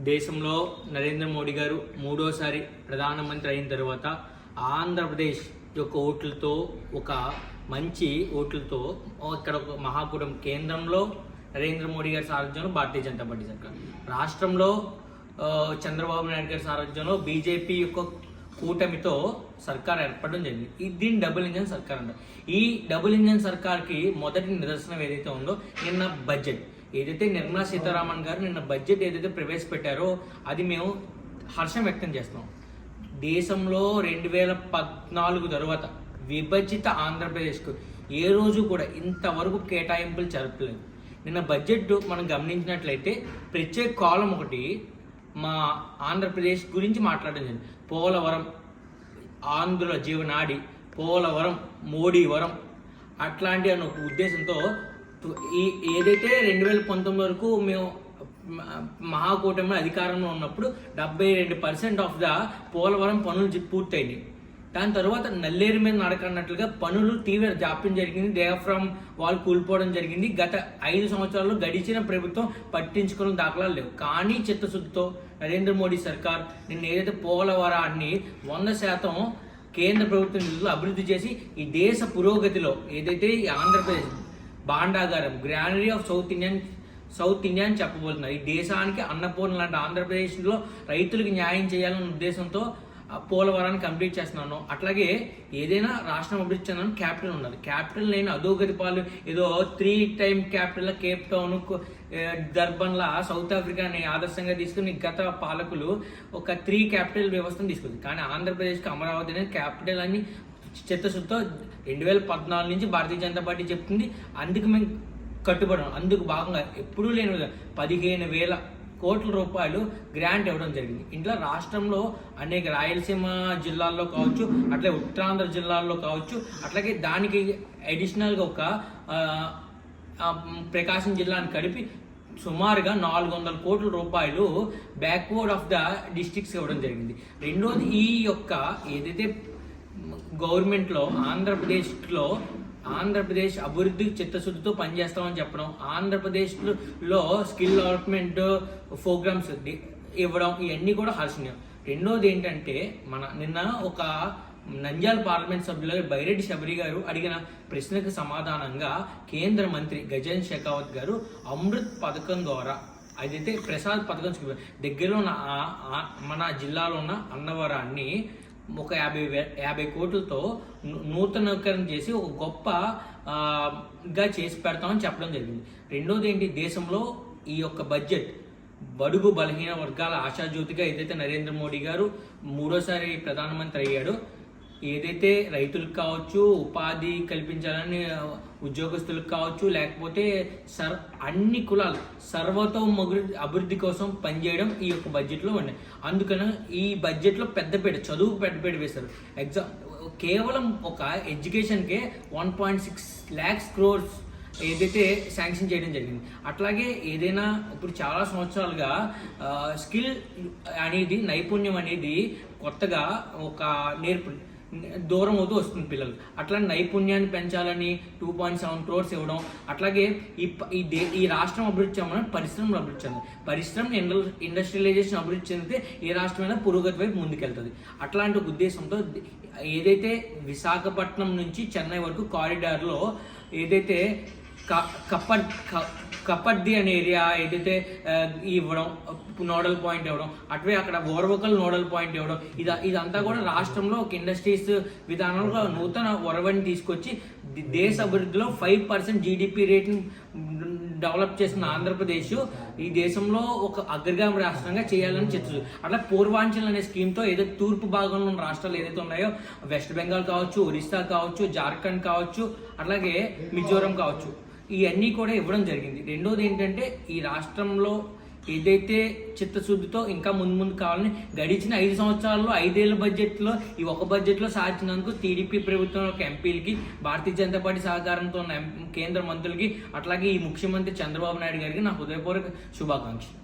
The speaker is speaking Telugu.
దేశంలో నరేంద్ర మోడీ గారు మూడోసారి ప్రధానమంత్రి అయిన తర్వాత ఆంధ్రప్రదేశ్ యొక్క ఓట్లతో ఒక మంచి ఓట్లతో ఇక్కడ ఒక మహాకూటం కేంద్రంలో నరేంద్ర మోడీ గారి సారథ్యంలో భారతీయ జనతా పార్టీ సర్కార్, రాష్ట్రంలో చంద్రబాబు నాయుడు గారి సారథ్యంలో బీజేపీ యొక్క కూటమితో సర్కార్ ఏర్పడడం జరిగింది. దీన్ని డబుల్ ఇంజన్ సర్కార్ అంటారు. ఈ డబుల్ ఇంజన్ సర్కార్కి మొదటి నిదర్శనం ఏదైతే ఉందో నిన్న బడ్జెట్ ఏదైతే నిర్మలా సీతారామన్ గారు నిన్న బడ్జెట్ ఏదైతే ప్రవేశపెట్టారో అది మేము హర్షం వ్యక్తం చేస్తున్నాం. దేశంలో 2014 తర్వాత విభజిత ఆంధ్రప్రదేశ్కు ఏ రోజు కూడా ఇంతవరకు కేటాయింపులు జరపలేదు. నిన్న బడ్జెట్ మనం గమనించినట్లయితే ప్రత్యేక కాలం ఒకటి మా ఆంధ్రప్రదేశ్ గురించి మాట్లాడడం జరిగింది. పోలవరం ఆంధ్రుల జీవనాడి, పోలవరం మోడీవరం అట్లాంటి అన్న ఒక ఉద్దేశంతో ఏదైతే 2019 వరకు మేము మహాకూటమి అధికారంలో ఉన్నప్పుడు 72% ఆఫ్ ద పోలవరం పనులు పూర్తయినాయి. దాని తర్వాత నల్లేరు మీద నడకన్నట్లుగా పనులు తీవ్ర జాప్యం జరిగింది. డయాఫ్రామ్ వాల్ కూలిపోవడం జరిగింది. గత 5 సంవత్సరాల్లో గడిచిన ప్రభుత్వం పట్టించుకున్న దాఖలాలు లేవు. కానీ చిత్తశుద్ధితో నరేంద్ర మోడీ సర్కార్ నిన్న ఏదైతే పోలవరాన్ని 100% కేంద్ర ప్రభుత్వం నిధులు అభివృద్ధి చేసి ఈ దేశ పురోగతిలో ఏదైతే ఈ Andhra Pradesh భాండాగారం granary of south India అని చెప్పబోతున్నారు. ఈ దేశానికి అన్నపూర్ణ లాంటి ఆంధ్రప్రదేశ్లో రైతులకు న్యాయం చేయాలన్న ఉద్దేశంతో పోలవరాన్ని కంప్లీట్ చేస్తున్నాను. అట్లాగే ఏదైనా రాష్ట్రం అభివృద్ధి చెందాలని క్యాపిటల్ ఉన్నది. క్యాపిటల్ లేని అధోగతి పాలు ఏదో 3 టైమ్ క్యాపిటల్ కేప్ టౌన్ డర్బన్లా సౌత్ ఆఫ్రికాని ఆదర్శంగా తీసుకుని గత పాలకులు ఒక 3 క్యాపిటల్ వ్యవస్థను తీసుకుంది. కానీ ఆంధ్రప్రదేశ్కి అమరావతి అనేది క్యాపిటల్ అని చిత్తశుద్ధితో 2014 నుంచి భారతీయ జనతా పార్టీ చెప్తుంది. అందుకు మేము కట్టుబడి అందుకు భాగంగా ఎప్పుడూ లేని 15,000 కోట్ల రూపాయలు గ్రాంట్ ఇవ్వడం జరిగింది. ఇంట్లో రాష్ట్రంలో అనేక రాయలసీమ జిల్లాల్లో కావచ్చు, అట్లాగే ఉత్తరాంధ్ర జిల్లాల్లో కావచ్చు, అట్లాగే దానికి అడిషనల్గా ఒక ప్రకాశం జిల్లాని కలిపి సుమారుగా 400 కోట్ల రూపాయలు బ్యాక్వర్డ్ ఆఫ్ ద డిస్ట్రిక్ట్స్ ఇవ్వడం జరిగింది. రెండోది ఈ యొక్క ఏదైతే గవర్నమెంట్లో ఆంధ్రప్రదేశ్ అభివృద్ధి చిత్తశుద్ధితో పనిచేస్తామని చెప్పడం, ఆంధ్రప్రదేశ్లో స్కిల్ డెవలప్మెంట్ ప్రోగ్రామ్స్ ఇవ్వడం ఇవన్నీ కూడా హర్షణీయం. రెండోది ఏంటంటే నిన్న ఒక నంద్యాల పార్లమెంట్ సభ్యులు బైరెడ్డి శబరి గారు అడిగిన ప్రశ్నకు సమాధానంగా కేంద్ర మంత్రి గజేంద్ర షెకావత్ గారు అమృత్ పథకం ద్వారా అదైతే ప్రసాద్ పథకం దగ్గరలో ఉన్న మన జిల్లాలో ఉన్న అన్నవరాన్ని ఒక 50 కోట్లతో నూతనీకరణ చేసి ఒక గొప్పగా చేసి పెడతామని చెప్పడం జరిగింది. రెండోది ఏంటి, దేశంలో ఈ యొక్క బడ్జెట్ బడుగు బలహీన వర్గాల ఆశాజ్యోతిగా ఏదైతే నరేంద్ర మోడీ గారు మూడోసారి ప్రధానమంత్రి అయ్యాడో, ఏదైతే రైతులకు కావచ్చు, ఉపాధి కల్పించాలని ఉద్యోగస్తులకు కావచ్చు, లేకపోతే అన్ని కులాలు సర్వతోముఖ అభివృద్ధి కోసం పనిచేయడం ఈ యొక్క బడ్జెట్లో ఉన్నాయి. అందుకని ఈ బడ్జెట్లో చదువుకు పెద్దపేట వేశారు. కేవలం ఒక ఎడ్యుకేషన్కే 1.6 lakhs crores ఏదైతే శాంక్షన్ చేయడం జరిగింది. అట్లాగే ఏదైనా ఇప్పుడు చాలా సంవత్సరాలుగా స్కిల్ అనేది, నైపుణ్యం అనేది కొత్తగా ఒక దూరం అవుతూ వస్తుంది పిల్లలు. అట్లా నైపుణ్యాన్ని పెంచాలని 2.7 crores ఇవ్వడం, అట్లాగే ఈ రాష్ట్రం అభివృద్ధి చెందాలని పరిశ్రమలు అభివృద్ధి చెందాలి. ఇండస్ట్రియలైజేషన్ అభివృద్ధి చెందితే ఏ రాష్ట్రమైనా పురోగతి వైపు ముందుకెళ్తుంది. అట్లాంటి ఉద్దేశంతో ఏదైతే విశాఖపట్నం నుంచి చెన్నై వరకు కారిడార్లో ఏదైతే కపర్ది అనే ఏరియా ఏదైతే ఇవ్వడం, నోడల్ పాయింట్ ఇవ్వడం, అటువే అక్కడ ఓర్వకల్ నోడల్ పాయింట్ ఇవ్వడం, ఇదంతా కూడా రాష్ట్రంలో ఒక ఇండస్ట్రీస్ విధానంలో నూతన ఒరవడిని తీసుకొచ్చి దేశ అభివృద్ధిలో 5% జీడిపి రేట్ని డెవలప్ చేసిన ఆంధ్రప్రదేశ్ ఈ దేశంలో ఒక అగ్రగామి రాష్ట్రంగా చేయాలని చెప్తుంది. అట్లా పూర్వాంచల్ అనే స్కీమ్తో ఏదో తూర్పు భాగంలో ఉన్న రాష్ట్రాలు ఏదైతే ఉన్నాయో, వెస్ట్ బెంగాల్ కావచ్చు, ఒరిస్సా కావచ్చు, జార్ఖండ్ కావచ్చు, అట్లాగే మిజోరం కావచ్చు, ఇవన్నీ కూడా ఇవ్వడం జరిగింది. రెండోది ఏంటంటే ఈ రాష్ట్రంలో ఏదైతే చిత్తశుద్ధితో ఇంకా ముందు కావాలని గడిచిన 5 సంవత్సరాల్లో 5 ఏళ్ల బడ్జెట్లో ఈ ఒక బడ్జెట్లో సాధించినందుకు టీడీపీ ప్రభుత్వం యొక్క ఎంపీలకి, భారతీయ జనతా పార్టీ సహకారంతో ఉన్న కేంద్ర మంత్రులకి, అట్లాగే ఈ ముఖ్యమంత్రి చంద్రబాబు నాయుడు గారికి నా హృదయపూర్వక శుభాకాంక్షలు.